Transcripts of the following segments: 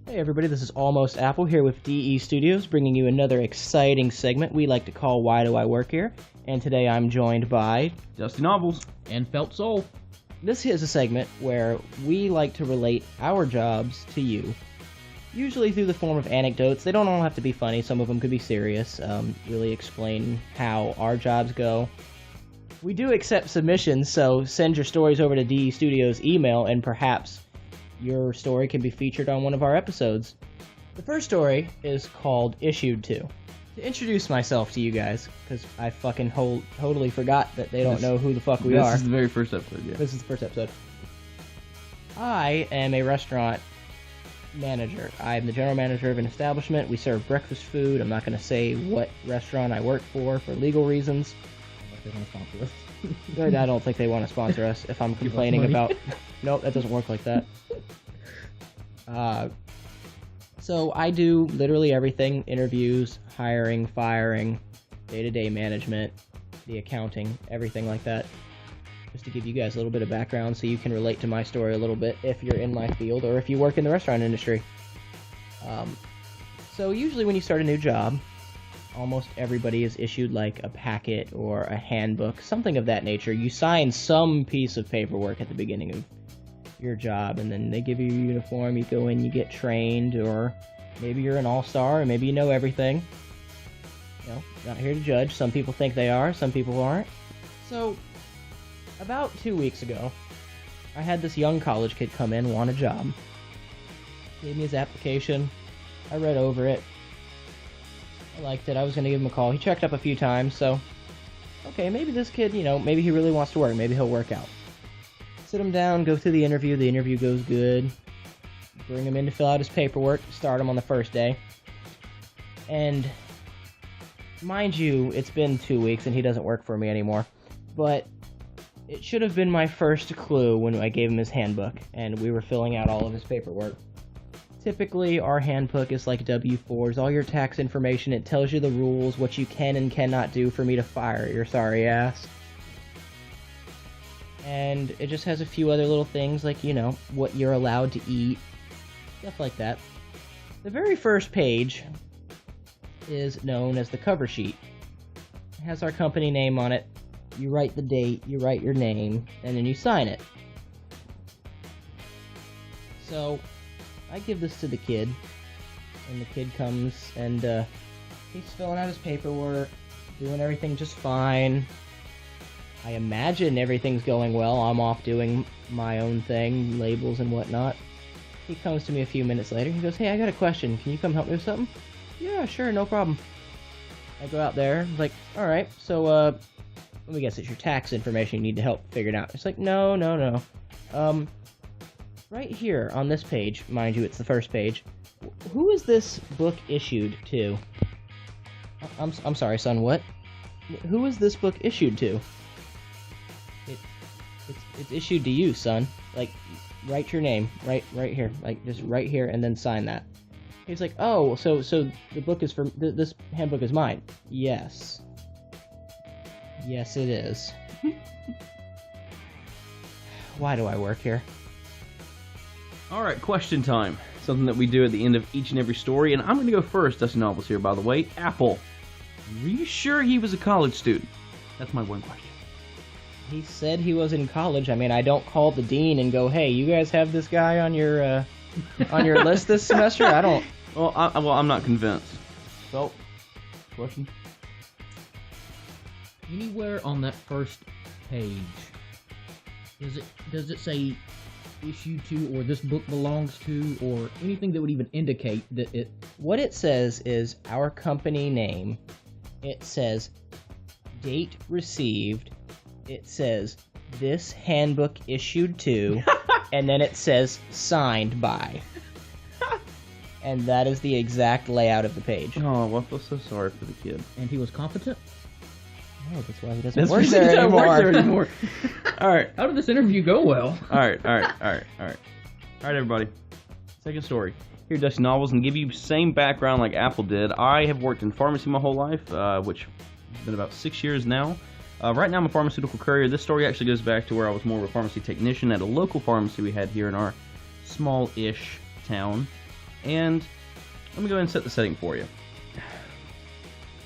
Hey everybody, this is Almost Apple here with DE Studios, bringing you another exciting segment we like to call Why Do I Work Here? And today I'm joined by Dusty Novels and Felt Soul. This is a segment where we like to relate our jobs to you, usually through the form of anecdotes. They don't all have to be funny, some of them could be serious, really explain how our jobs go. We do accept submissions, so send your stories over to DE Studios email and perhaps your story can be featured on one of our episodes. The first story is called Issued To. To introduce myself to you guys, because I fucking totally forgot that they don't know who the fuck we are. This is the very first episode, yeah. This is the first episode. I am a restaurant manager. I'm the general manager of an establishment. We serve breakfast food. I'm not going to say what restaurant I work for legal reasons. They want to sponsor us. I don't think they want to sponsor us if I'm complaining about... Nope, that doesn't work like that. So I do literally everything: interviews, hiring, firing, day-to-day management, the accounting, everything like that. Just to give you guys a little bit of background so you can relate to my story a little bit if you're in my field or if you work in the restaurant industry. So usually when you start a new job, almost everybody is issued like a packet or a handbook, something of that nature. You sign some piece of paperwork at the beginning of your job, and then they give you your uniform. You go in, you get trained, or maybe you're an all-star, or maybe you know everything. You know, not here to judge. Some people think they are, some people aren't. So, about 2 weeks ago, I had this young college kid come in, want a job. Gave me his application. I read over it. I liked it. I was going to give him a call. He checked up a few times, so okay, maybe this kid, maybe he really wants to work. Maybe he'll work out. Sit him down, go through the interview. The interview goes good. Bring him in to fill out his paperwork. Start him on the first day. And mind you, it's been 2 weeks and he doesn't work for me anymore. But it should have been my first clue when I gave him his handbook and we were filling out all of his paperwork. Typically, our handbook is like W-4s, all your tax information. It tells you the rules, what you can and cannot do for me to fire your sorry ass. And it just has a few other little things like, what you're allowed to eat, stuff like that. The very first page is known as the cover sheet. It has our company name on it. You write the date, you write your name, and then you sign it. So I give this to the kid, and the kid comes and he's filling out his paperwork, doing everything just fine. I imagine everything's going well. I'm off doing my own thing, labels and whatnot. He comes to me a few minutes later. He goes, "Hey, I got a question. Can you come help me with something?" "Yeah, sure, no problem." I go out there. I'm like, "All right, so let me guess, it's your tax information you need to help figure it out." It's like, no. Right here on this page, mind you, it's the first page. Who is this book issued to? I'm sorry, son. What? Who is this book issued to? It's issued to you, son. Like, write your name right here. Like, just right here and then sign that. He's like, "Oh, so the book is for this handbook is mine." Yes. Yes, it is. Why do I work here? Alright, question time. Something that we do at the end of each and every story, and I'm going to go first, Dusty Novels here, by the way. Apple, are you sure he was a college student? That's my one question. He said he was in college. I mean, I don't call the dean and go, "Hey, you guys have this guy on your list this semester?" I don't. Well, I'm not convinced. So, question? Anywhere on that first page, does it say issued to, or this book belongs to, or anything that would even indicate that it... What it says is our company name. It says date received. It says this handbook issued to, and then it says signed by. And that is the exact layout of the page. Oh, well, I feel so sorry for the kid. And he was competent? Oh, that's why he doesn't work there anymore. Alright. How did this interview go well? Alright, everybody. Second story. Here, Dusty Novels, and give you same background like Apple did. I have worked in pharmacy my whole life, which has been about 6 years now. Right now I'm a pharmaceutical courier. This story actually goes back to where I was more of a pharmacy technician at a local pharmacy we had here in our small-ish town. And let me go ahead and set the setting for you.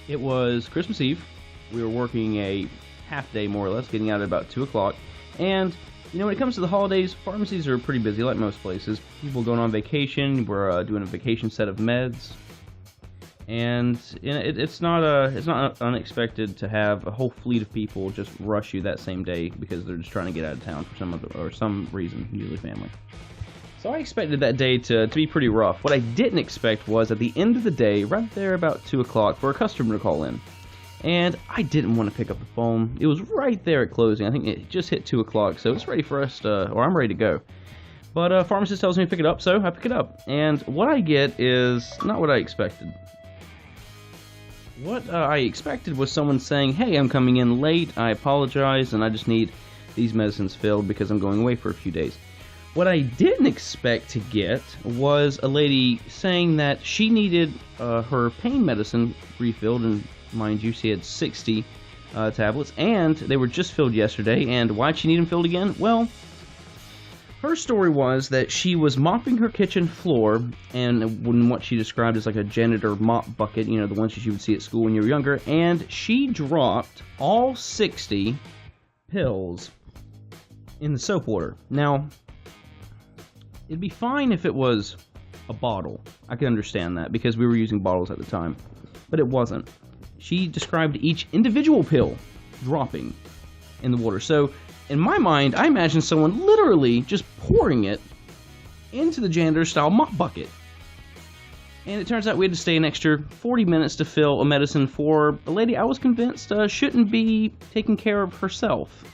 It was Christmas Eve. We were working a half day, more or less, getting out at about 2 o'clock. And, you know, when it comes to the holidays, pharmacies are pretty busy, like most places. People going on vacation. We're doing a vacation set of meds. And it's not unexpected to have a whole fleet of people just rush you that same day because they're just trying to get out of town for some reason, usually family. So I expected that day to be pretty rough. What I didn't expect was at the end of the day, right there about 2 o'clock, for a customer to call in. And I didn't want to pick up the phone. It was right there at closing. I think it just hit 2 o'clock, so it's ready for us or I'm ready to go. But pharmacist tells me to pick it up, so I pick it up. And what I get is not what I expected. What I expected was someone saying, "Hey, I'm coming in late, I apologize, and I just need these medicines filled because I'm going away for a few days." What I didn't expect to get was a lady saying that she needed her pain medicine refilled, and mind you, she had 60 tablets, and they were just filled yesterday. And why'd she need them filled again? Well, her story was that she was mopping her kitchen floor, and when what she described as like a janitor mop bucket, you know, the ones that you would see at school when you were younger, and she dropped all 60 pills in the soap water. Now, it'd be fine if it was a bottle. I could understand that because we were using bottles at the time, but it wasn't. She described each individual pill dropping in the water. So, in my mind, I imagine someone literally just pouring it into the janitor-style mop bucket. And it turns out we had to stay an extra 40 minutes to fill a medicine for a lady I was convinced shouldn't be taking care of herself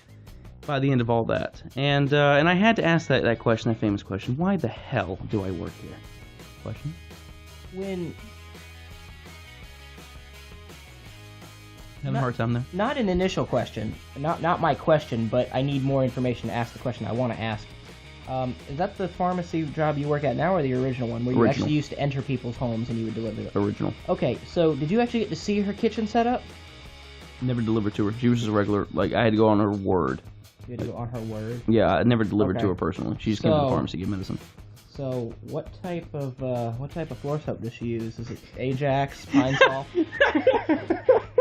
by the end of all that. And I had to ask that question, that famous question, why the hell do I work here? Question? Having a hard time there? Not an initial question. Not my question, but I need more information to ask the question I want to ask. Is that the pharmacy job you work at now, or the original one, where you actually used to enter people's homes and you would deliver them? Original. Okay, so did you actually get to see her kitchen setup? Never delivered to her. She was just a regular, like, I had to go on her word. You had to go on her word? Yeah, I never delivered to her personally. She just came to the pharmacy to get medicine. So, what type of floor soap does she use? Is it Ajax, Pine Sol?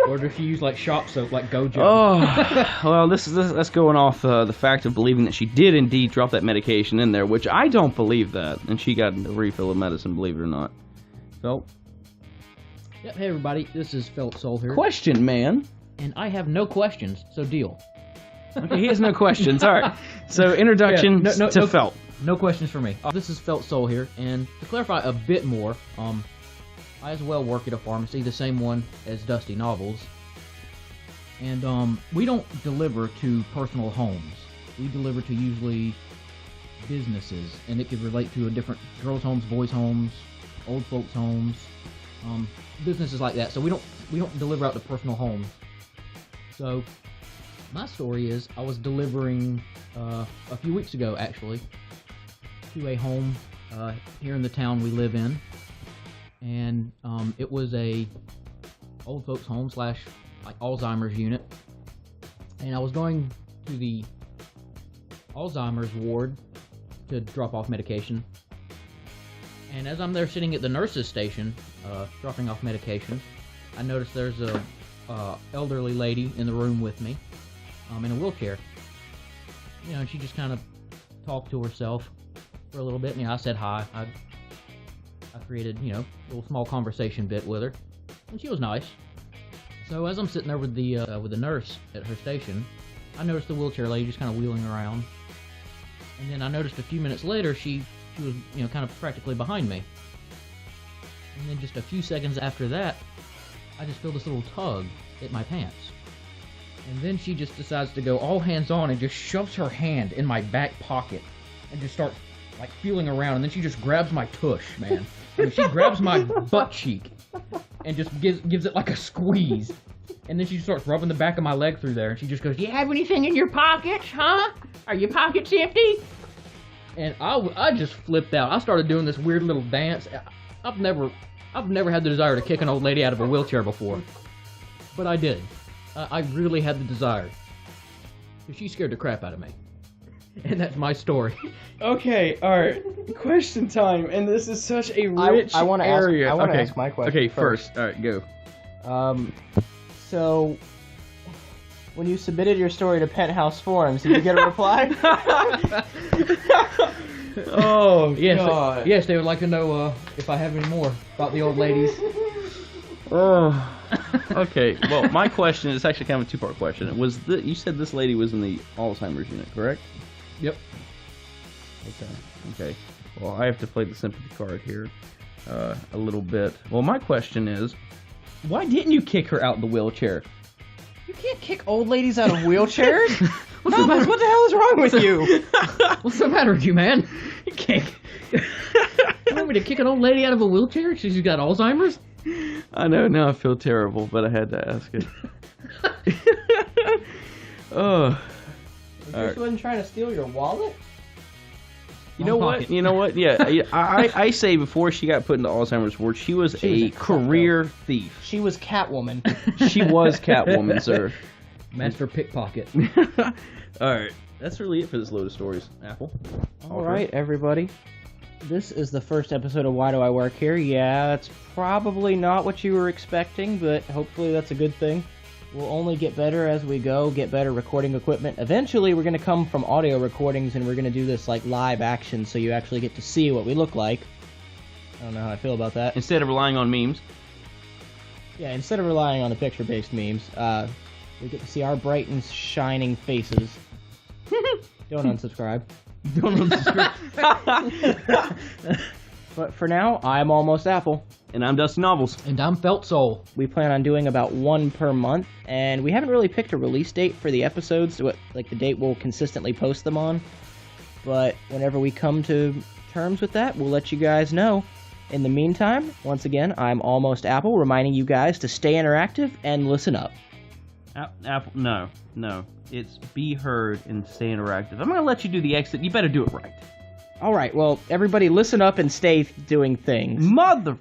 Or does she use like shop soap, like Gojo? Oh, well, that's going off the fact of believing that she did indeed drop that medication in there, which I don't believe that. And she got a refill of medicine, believe it or not. Felt? Yep, hey everybody, this is Felt Soul here. Question, man. And I have no questions, so deal. Okay, he has no questions. All right. So, introduction to Felt. No questions for me. This is Felt Soul here, and to clarify a bit more, I as well work at a pharmacy, the same one as Dusty Novels, and we don't deliver to personal homes. We deliver to usually businesses, and it could relate to a different girls' homes, boys' homes, old folks' homes, businesses like that. So we don't deliver out to personal homes. So my story is I was delivering a few weeks ago, actually, to a home here in the town we live in, and it was a old folks home / like Alzheimer's unit, and I was going to the Alzheimer's ward to drop off medication, and as I'm there sitting at the nurse's station dropping off medication, I noticed there's a elderly lady in the room with me in a wheelchair, you know, and she just kind of talked to herself for a little bit, and you know, I said hi. I created, you know, a little small conversation bit with her, and she was nice. So as I'm sitting there with the nurse at her station, I noticed the wheelchair lady just kind of wheeling around, and then I noticed a few minutes later she was, you know, kind of practically behind me, and then just a few seconds after that, I just feel this little tug at my pants, and then she just decides to go all hands on and just shoves her hand in my back pocket and just starts like feeling around, and then she just grabs my tush, man. I mean, she grabs my butt cheek and just gives it like a squeeze, and then she starts rubbing the back of my leg through there, and she just goes, "Do you have anything in your pockets, huh? Are your pockets empty?" And I just flipped out. I started doing this weird little dance. I've never had the desire to kick an old lady out of a wheelchair before, but I did. I really had the desire, because she scared the crap out of me. And that's my story. Okay, alright. Question time, and this is such a rich I wanna ask- area. I wanna okay. ask my question Okay, first. Alright, go. So, when you submitted your story to Penthouse Forums, did you get a reply? Oh, Yes, God. yes, they would like to know if I have any more about the old ladies. Oh. Okay, well, my question is actually kind of a two-part question. You said this lady was in the Alzheimer's unit, correct? Yep. Okay. Well, I have to play the sympathy card here a little bit. Well, my question is, why didn't you kick her out the wheelchair? You can't kick old ladies out of wheelchairs. What's the matter? What the hell is wrong with you? What's the matter with you, man? You can't. You want me to kick an old lady out of a wheelchair? She's got Alzheimer's? I know, now I feel terrible, but I had to ask it. Oh. This wasn't trying to steal your wallet? You know what? pocket. You know what? Yeah, I say before she got put into Alzheimer's ward, she was a career thief. She was Catwoman. She was Catwoman, sir. Master pickpocket. All right, that's really it for this load of stories. Apple. All right, everybody. This is the first episode of Why Do I Work Here? Yeah, it's probably not what you were expecting, but hopefully that's a good thing. We'll only get better as we go, get better recording equipment. Eventually, we're going to come from audio recordings, and we're going to do this like live action, so you actually get to see what we look like. I don't know how I feel about that. Instead of relying on memes. Yeah, instead of relying on the picture-based memes, we get to see our bright and shining faces. Don't unsubscribe. Don't unsubscribe. But for now, I'm Almost Apple. And I'm Dusty Novels. And I'm Felt Soul. We plan on doing about one per month, and we haven't really picked a release date for the episodes, like the date we'll consistently post them on. But whenever we come to terms with that, we'll let you guys know. In the meantime, once again, I'm Almost Apple, reminding you guys to stay interactive and listen up. Apple, no. It's be heard and stay interactive. I'm gonna let you do the exit. You better do it right. All right, well, everybody listen up and stay doing things. Mother...